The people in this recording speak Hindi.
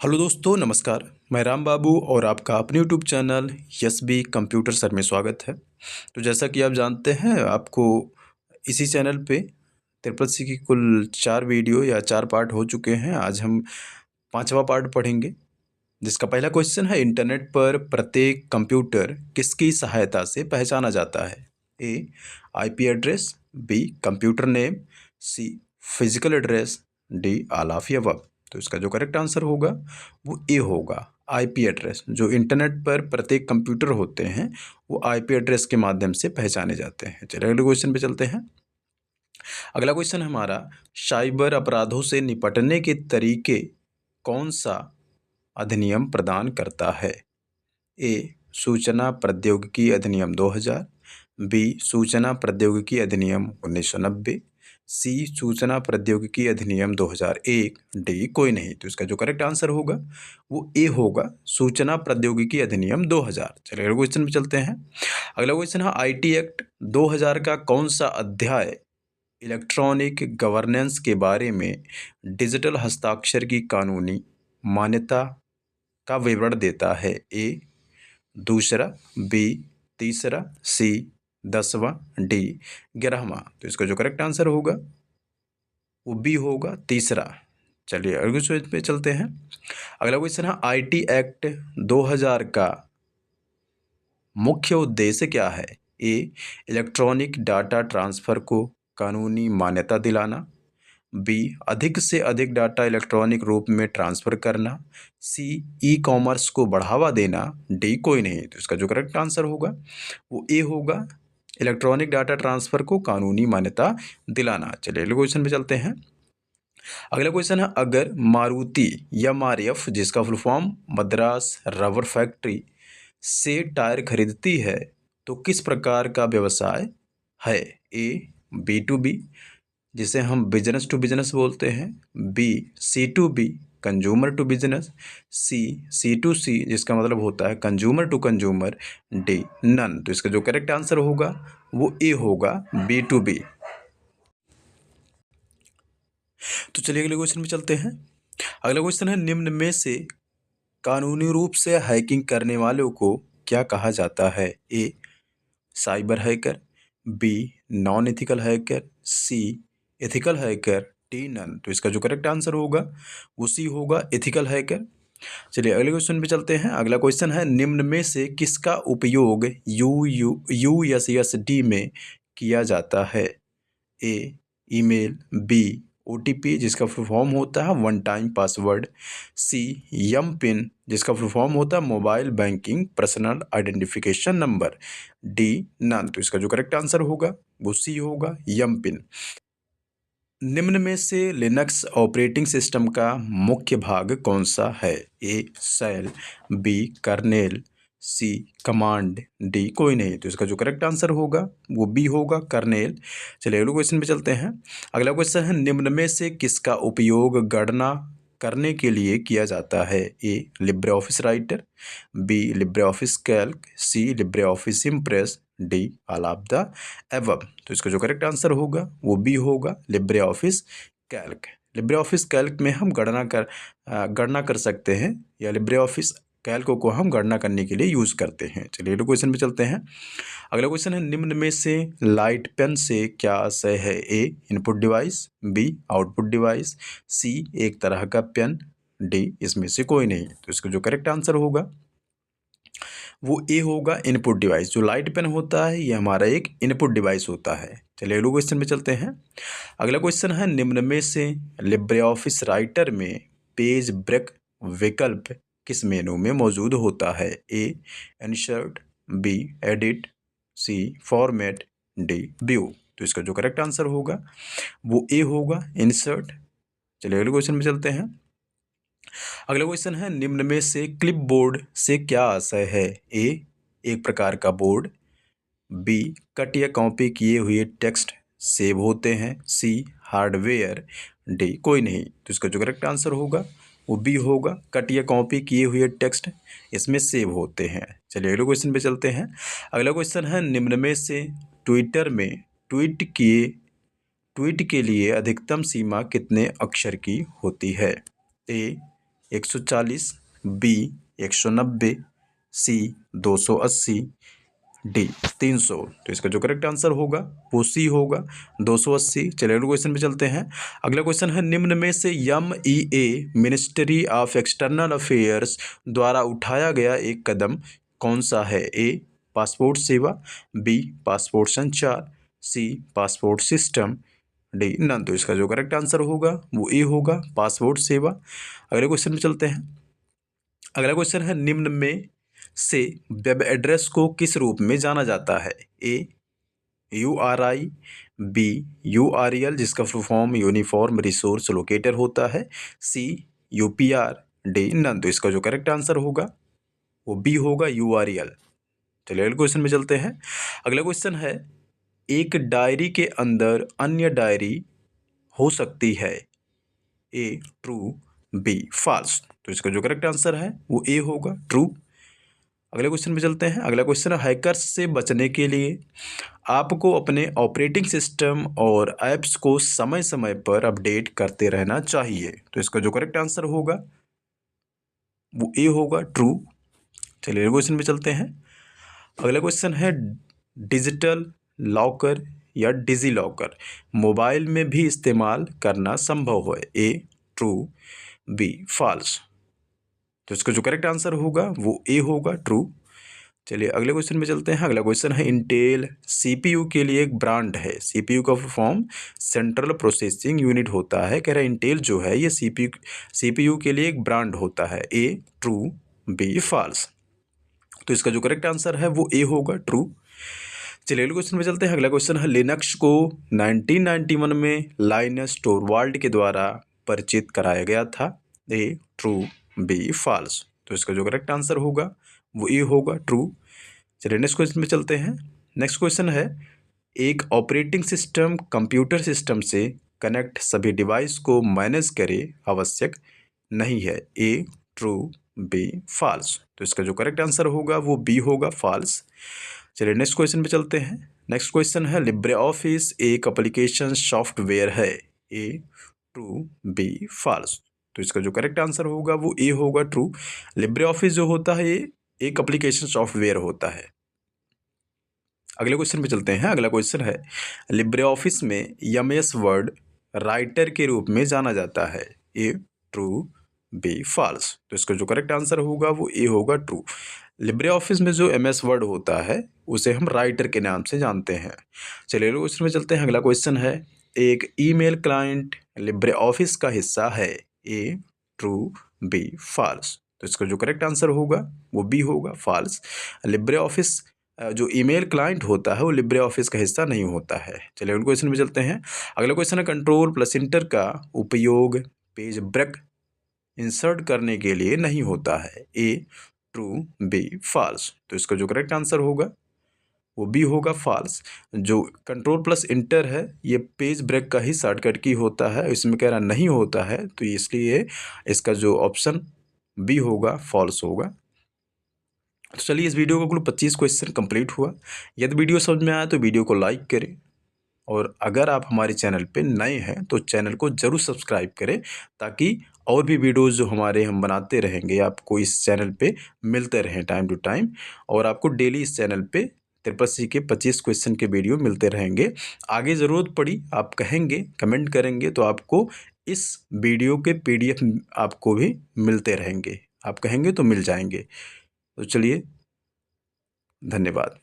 हेलो दोस्तों, नमस्कार। मैं राम बाबू और आपका अपने YouTube channel yes B computer sir में स्वागत है। तो जैसा कि आप जानते हैं, आपको इसी चैनल पे ट्रिपल सी की कुल 4 वीडियो या 4 पार्ट हो चुके हैं। आज हम 5वां पार्ट पढ़ेंगे, जिसका पहला क्वेश्चन है, इंटरनेट पर प्रत्येक कंप्यूटर किसकी सहायता से पहचाना जाता है? A IP address, B computer name, C physical address, D all of the above. तो इसका जो करेक्ट आंसर होगा वो ए होगा, आईपी एड्रेस। जो इंटरनेट पर प्रत्येक कंप्यूटर होते हैं वो आईपी एड्रेस के माध्यम से पहचाने जाते हैं। चलिए अगले क्वेश्चन पे चलते हैं। अगला क्वेश्चन हमारा, साइबर अपराधों से निपटने के तरीके कौन सा अधिनियम प्रदान करता है? ए सूचना प्रौद्योगिकी अधिनियम 2000, बी सूचना प्रौद्योगिकी अधिनियम 1990, सी सूचना प्रौद्योगिकी अधिनियम 2001, डी कोई नहीं। तो इसका जो करेक्ट आंसर होगा वो ए होगा, सूचना प्रौद्योगिकी अधिनियम 2000। चलिए अगले क्वेश्चन पे चलते हैं। अगला क्वेश्चन है, आईटी एक्ट 2000 का कौन सा अध्याय इलेक्ट्रॉनिक गवर्नेंस के बारे में डिजिटल हस्ताक्षर की कानूनी मान्यता का विवरण देता है? ए दूसरा, बी तीसरा, सी 10वां, डी 11वां। तो इसका जो करेक्ट आंसर होगा वो बी होगा, तीसरा। चलिए अगले क्वेश्चन पे चलते हैं। अगला क्वेश्चन है, आईटी एक्ट 2000 का मुख्य उद्देश्य क्या है? ए इलेक्ट्रॉनिक डाटा ट्रांसफ़र को कानूनी मान्यता दिलाना, बी अधिक से अधिक डाटा इलेक्ट्रॉनिक रूप में ट्रांसफ़र करना, सी ई कॉमर्स को बढ़ावा देना, डी कोई नहीं। तो इसका जो करेक्ट आंसर होगा वो ए होगा, इलेक्ट्रॉनिक डाटा ट्रांसफ़र को कानूनी मान्यता दिलाना। चलिए अगले क्वेश्चन पे चलते हैं। अगला क्वेश्चन है, अगर मारुति एमआरएफ, जिसका full form Madras rubber factory, से टायर खरीदती है तो किस प्रकार का व्यवसाय है? ए बी टू बी, जिसे हम बिजनेस टू बिजनेस बोलते हैं, B C to B consumer to business, C C to C जिसका मतलब होता है consumer to consumer, D none. तो इसका जो करेक्ट आंसर होगा वो ए होगा, बी टू बी। तो चलिए अगले क्वेश्चन में चलते हैं। अगला क्वेश्चन है, निम्न में से कानूनी रूप से हैकिंग करने वालों को क्या कहा जाता है? A cyber hacker, B non ethical hacker, C ethical hacker, D none. तो इसका जो करेक्ट आंसर होगा वो सी होगा, एथिकल हैकर। चलिए अगले क्वेश्चन पे चलते हैं। अगला क्वेश्चन है, निम्न में से किसका उपयोग यूएसएसडी में किया जाता है? ए ईमेल, बी ओटीपी जिसका फुल फॉर्म होता है one time password, C M pin जिसका फुल फॉर्म होता है mobile banking personal identification number, D none. तो इसका जो करेक्ट आंसर होगा वो सी होगा, यम पिन। निम्न में से लिनक्स ऑपरेटिंग सिस्टम का मुख्य भाग कौन सा है? ए सेल, बी कर्नेल, सी कमांड, डी कोई नहीं। तो इसका जो करेक्ट आंसर होगा वो बी होगा, कर्नेल। चलिए अगले क्वेश्चन पे चलते हैं। अगला क्वेश्चन है, निम्न में से किसका उपयोग गणना करने के लिए किया जाता है? A Libre Office Writer, B Libre Office Calc, C Libre Office Impress, D all of the above. तो इसका जो करेक्ट आंसर होगा वो बी होगा, Libre Office Calc. Libre Office Calc में हम गणना कर सकते हैं, या लिब्रे ऑफिस कैल्क को हम गणना करने के लिए यूज़ करते हैं। चलिए अगले क्वेश्चन पे चलते हैं। अगला क्वेश्चन है, निम्न में से लाइट पेन से क्या आशय है? A input device, B output device, C एक तरह का पेन, डी इसमें से कोई नहीं। तो इसका जो करेक्ट आंसर होगा वो ए होगा, इनपुट डिवाइस। जो लाइट पेन होता है ये हमारा एक इनपुट डिवाइस होता है। चलिए अगले क्वेश्चन में चलते हैं। अगला क्वेश्चन है, निम्न में से लिब्रे ऑफिस राइटर में पेज ब्रेक विकल्प किस मेनू में मौजूद होता है? ए इंसर्ट, बी एडिट, सी फॉर्मेट, डी व्यू। तो इसका जो करेक्ट आंसर होगा वो ए होगा, इंसर्ट। चलिए अगले क्वेश्चन में चलते हैं। अगला क्वेश्चन है, निम्न में से क्लिपबोर्ड से क्या आशय है? ए एक प्रकार का बोर्ड, बी कट या कॉपी किए हुए टेक्स्ट सेव होते हैं, सी हार्डवेयर, डी कोई नहीं। तो इसका जो करेक्ट आंसर होगा वो बी होगा, कट या कॉपी किए हुए टेक्स्ट इसमें सेव होते हैं। चलिए अगले क्वेश्चन पे चलते हैं। अगला क्वेश्चन है, निम्न में से ट्विटर में ट्वीट के लिए अधिकतम सीमा कितने अक्षर की होती है? ए 140, बी 190, सी 280, डी 300। तो इसका जो करेक्ट आंसर होगा वो सी होगा 280। चलिए अगले क्वेश्चन पे चलते हैं। अगला क्वेश्चन है, निम्न में से MEA ministry of external affairs द्वारा उठाया गया एक कदम कौन सा है? ए पासपोर्ट सेवा, बी पासपोर्ट संचार, सी पासपोर्ट सिस्टम, डी नन। तो इसका जो करेक्ट आंसर होगा वो ए होगा पासपोर्ट सेवा। अगले क्वेश्चन पे चलते हैं। अगला क्वेश्चन है, निम्न में से वेब एड्रेस को किस रूप में जाना जाता है? ए URI, बी URL जिसका full form uniform resource locator होता है, सी UPR, डी नन। तो इसका जो करेक्ट आंसर होगा वो बी होगा URL। चलिए अगले क्वेश्चन में चलते हैं। अगला क्वेश्चन है, एक डायरी के अंदर अन्य डायरी हो सकती है? ए ट्रू, बी फॉल्स। तो इसका जो करेक्ट आंसर है वो ए होगा ट्रू। अगले क्वेश्चन पे चलते हैं। अगला क्वेश्चन है, हैकर्स से बचने के लिए आपको अपने ऑपरेटिंग सिस्टम और ऐप्स को समय समय पर अपडेट करते रहना चाहिए। तो इसका जो करेक्ट आंसर होगा वो ए होगा ट्रू। चलिए अगले क्वेश्चन पे चलते हैं। अगला क्वेश्चन है, डिजिटल लॉकर या डिजी लॉकर मोबाइल में भी इस्तेमाल करना संभव है? ए ट्रू, बी फॉल्स। तो इसका जो करेक्ट आंसर होगा वो ए होगा ट्रू। चलिए अगले क्वेश्चन में चलते हैं। अगला क्वेश्चन है, इंटेल CPU के लिए एक ब्रांड है। CPU का फॉर्म सेंट्रल प्रोसेसिंग यूनिट होता है। कह रहा है इंटेल जो है ये CPU के लिए एक ब्रांड होता है। ए ट्रू, बी फॉल्स। तो इसका जो करेक्ट आंसर है वो ए होगा ट्रू। चलिए अगले क्वेश्चन में चलते हैं। अगला क्वेश्चन है, लिनक्स को 1991 में लाइनस टोरवाल्ड के द्वारा परिचित कराया गया था। ए ट्रू, बी फॉल्स। तो इसका जो करेक्ट आंसर होगा वो ए होगा ट्रू। चलिए नेक्स्ट क्वेश्चन में चलते हैं। नेक्स्ट क्वेश्चन है, एक ऑपरेटिंग सिस्टम कंप्यूटर सिस्टम से कनेक्ट सभी डिवाइस को मैनेज करे आवश्यक नहीं है। ए ट्रू, बी फॉल्स। तो इसका जो करेक्ट आंसर होगा वो बी होगा फॉल्स। चलिए नेक्स्ट क्वेश्चन पे चलते हैं। नेक्स्ट क्वेश्चन है, लिब्रे ऑफिस एक एप्लीकेशन सॉफ्टवेयर है। ए ट्रू, बी फॉल्स। तो इसका जो करेक्ट आंसर होगा वो ए होगा ट्रू। लिब्रे ऑफिस जो होता है ये एक एप्लीकेशन सॉफ्टवेयर होता है। अगले क्वेश्चन पे चलते हैं। अगला क्वेश्चन है, लिब्रे ऑफिस में MS वर्ड राइटर के रूप में जाना जाता है। ए ट्रू, बी फॉल्स। तो इसका जो करेक्ट आंसर होगा वो ए होगा ट्रू। लिब्रे ऑफिस में जो MS वर्ड होता है उसे हम राइटर के नाम से जानते हैं। चलिए अगले क्वेश्चन में चलते हैं। अगला क्वेश्चन है, एक ईमेल क्लाइंट लिब्रे ऑफिस का हिस्सा है। ए ट्रू, बी फॉल्स। तो इसका जो करेक्ट आंसर होगा वो बी होगा फॉल्स। लिब्रे ऑफिस जो ईमेल क्लाइंट होता है वो लिब्रे ऑफिस का हिस्सा नहीं होता है। चलिए अगले क्वेश्चन में चलते हैं। अगला क्वेश्चन है, कंट्रोल प्लस इंटर का उपयोग पेज ब्रेक इंसर्ट करने के लिए नहीं होता है। ए ट्रू, बी फॉल्स। तो इसका जो करेक्ट आंसर होगा वो बी होगा फॉल्स। जो कंट्रोल प्लस इंटर है ये पेज ब्रेक का ही शॉर्टकट की होता है, इसमें कह रहा नहीं होता है, तो इसलिए इसका जो ऑप्शन बी होगा फॉल्स होगा। तो चलिए इस वीडियो का कुल 25 क्वेश्चन कंप्लीट हुआ। यदि वीडियो समझ में आया तो वीडियो को लाइक करें, और अगर आप हमारे चैनल पे नए हैं तो चैनल को ज़रूर सब्सक्राइब करें, ताकि और भी वीडियोज़ जो हम बनाते रहेंगे आपको इस चैनल पे मिलते रहें टाइम टू टाइम, और आपको डेली इस चैनल पे CCC के 25 क्वेश्चन के वीडियो मिलते रहेंगे। आगे ज़रूरत पड़ी आप कहेंगे, कमेंट करेंगे तो आपको इस वीडियो के PDF आपको भी मिलते रहेंगे। आप कहेंगे तो मिल जाएंगे। तो चलिए, धन्यवाद।